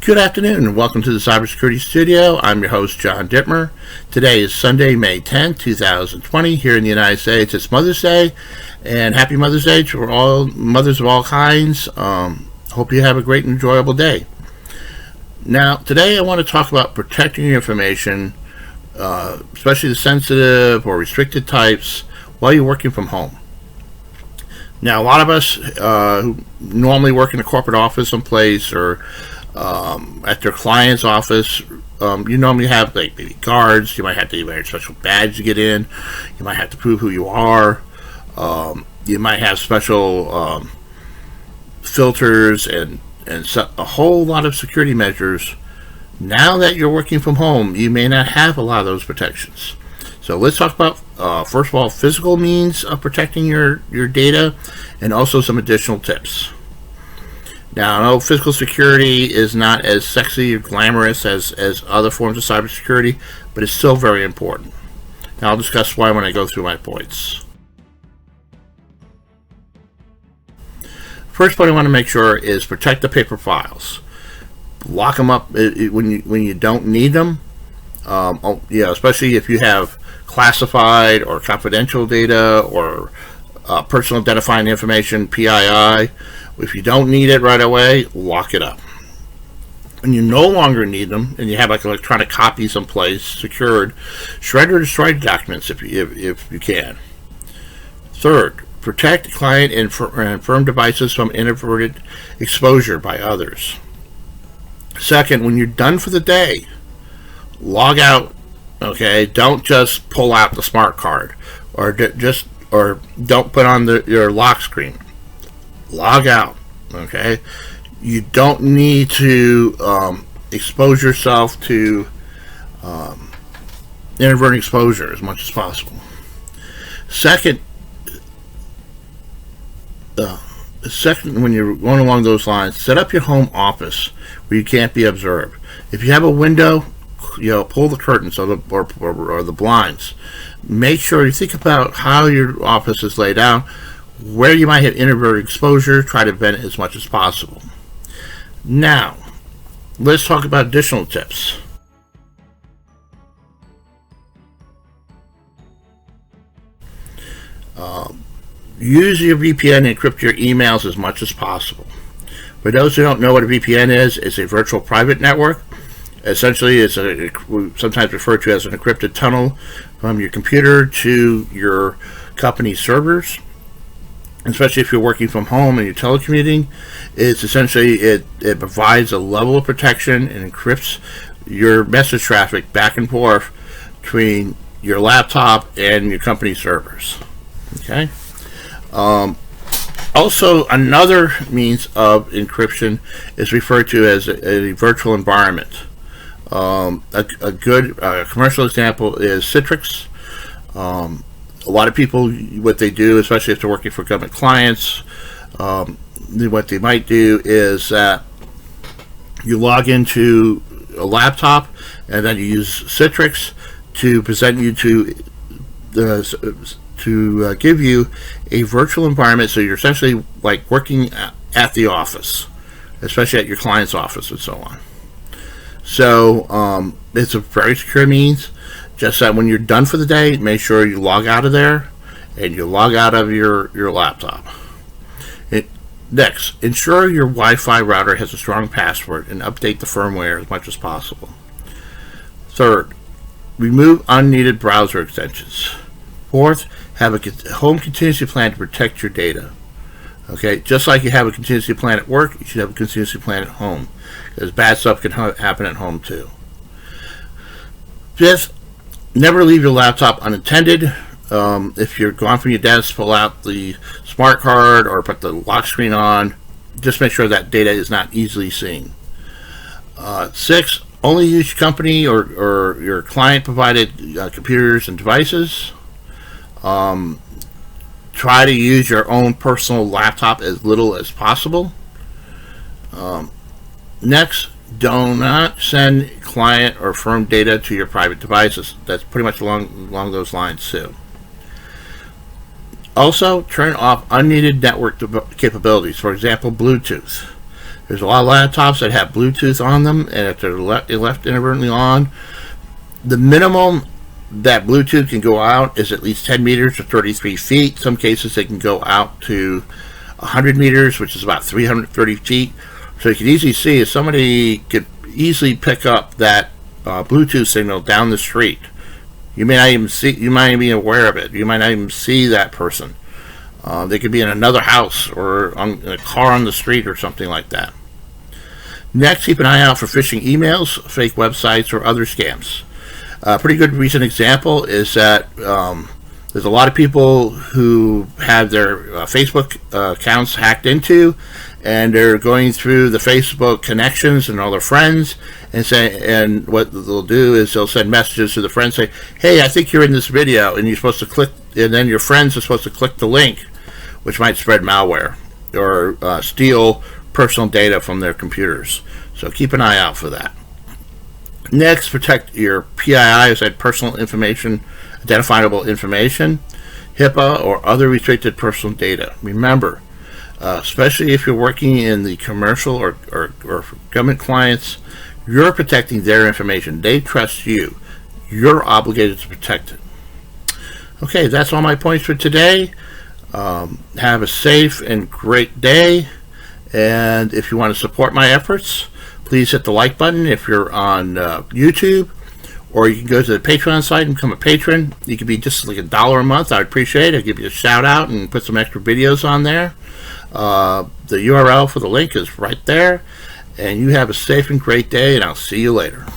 Good afternoon and welcome to the Cybersecurity Studio. I'm your host, John Dittmer. Today is Sunday, May 10th, 2020. Here in the United States, it's Mother's Day, and happy Mother's Day to all mothers of all kinds. Hope you have a great and enjoyable day. Now, today I want to talk about protecting your information, especially the sensitive or restricted types, while you're working from home. Now, a lot of us who normally work in a corporate office someplace or at their client's office, you normally have like maybe guards. You might have to wear a special badge to get in. You might have to prove who you are. You might have special filters and a whole lot of security measures. Now that you're working from home, you may not have a lot of those protections. So let's talk about, first of all, physical means of protecting your data and also some additional tips. Now, I know physical security is not as sexy or glamorous as other forms of cybersecurity, but it's still very important. Now, I'll discuss why when I go through my points. First point I want to make sure is protect the paper files. Lock them up when you don't need them. Especially if you have classified or confidential data or personal identifying information, PII. If you don't need it right away, lock it up. When you no longer need them and you have like electronic copy someplace secured, shred or destroy documents if you can. Third, protect client and firm devices from inadvertent exposure by others. Second, when you're done for the day, log out. Okay, don't just pull out the smart card or don't put on your lock screen. Log out. Okay, you don't need to expose yourself to inadvertent exposure as much as possible. Second, when you're going along those lines, set up your home office where you can't be observed. If you have a window, pull the curtains or the blinds. Make sure you think about how your office is laid out, where you might have inadvertent exposure. Try to prevent it as much as possible. Now, let's talk about additional tips. Use your VPN and encrypt your emails as much as possible. For those who don't know what a VPN is, it's a virtual private network. Essentially, it's sometimes referred to as an encrypted tunnel from your computer to your company's servers. Especially if you're working from home and you're telecommuting, it's essentially it provides a level of protection and encrypts your message traffic back and forth between your laptop and your company servers. Okay. Also, another means of encryption is referred to as a virtual environment. A good commercial example is Citrix. A lot of people, what they do, especially if they're working for government clients, what they might do is that you log into a laptop and then you use Citrix to present you to give you a virtual environment, so you're essentially like working at the office, especially at your client's office and so on. So it's a very secure means. Just that when you're done for the day, make sure you log out of there and you log out of your laptop. Next, ensure your Wi-Fi router has a strong password and update the firmware as much as possible. Third, remove unneeded browser extensions. Fourth, have a home contingency plan to protect your data. Okay, just like you have a contingency plan at work, you should have a contingency plan at home, because bad stuff can happen at home too. Fifth, never leave your laptop unattended. If you're gone from your desk, pull out the smart card or put the lock screen on. Just make sure that data is not easily seen. Six, only use your company or your client provided computers and devices. Try to use your own personal laptop as little as possible. Next, do not send client or firm data to your private devices. That's pretty much along those lines too. Also, turn off unneeded network capabilities, for example, Bluetooth. There's a lot of laptops that have Bluetooth on them, and if they're left inadvertently on, the minimum that Bluetooth can go out is at least 10 meters or 33 feet. Some cases they can go out to 100 meters, which is about 330 feet. So you can easily see if somebody could easily pick up that Bluetooth signal down the street. You may not even see, you might not be aware of it. You might not even see that person. They could be in another house or in a car on the street or something like that. Next, keep an eye out for phishing emails, fake websites, or other scams. A pretty good recent example is that there's a lot of people who have their Facebook accounts hacked into, and they're going through the Facebook connections and all their friends, and what they'll do is they'll send messages to the friends, say, hey, I think you're in this video, and you're supposed to click, and then your friends are supposed to click the link, which might spread malware or steal personal data from their computers. So keep an eye out for that. Next, protect your PII, as I said, personal information, identifiable information, HIPAA, or other restricted personal data. Remember, especially if you're working in the commercial or government clients, you're protecting their information. They trust you. You're obligated to protect it. Okay, that's all my points for today. Have a safe and great day. And if you want to support my efforts, please hit the like button if you're on YouTube, or you can go to the Patreon site and become a patron. You can be just like $1 a month. I'd appreciate it. I'd give you a shout out and put some extra videos on there. The URL for the link is right there. And you have a safe and great day, and I'll see you later.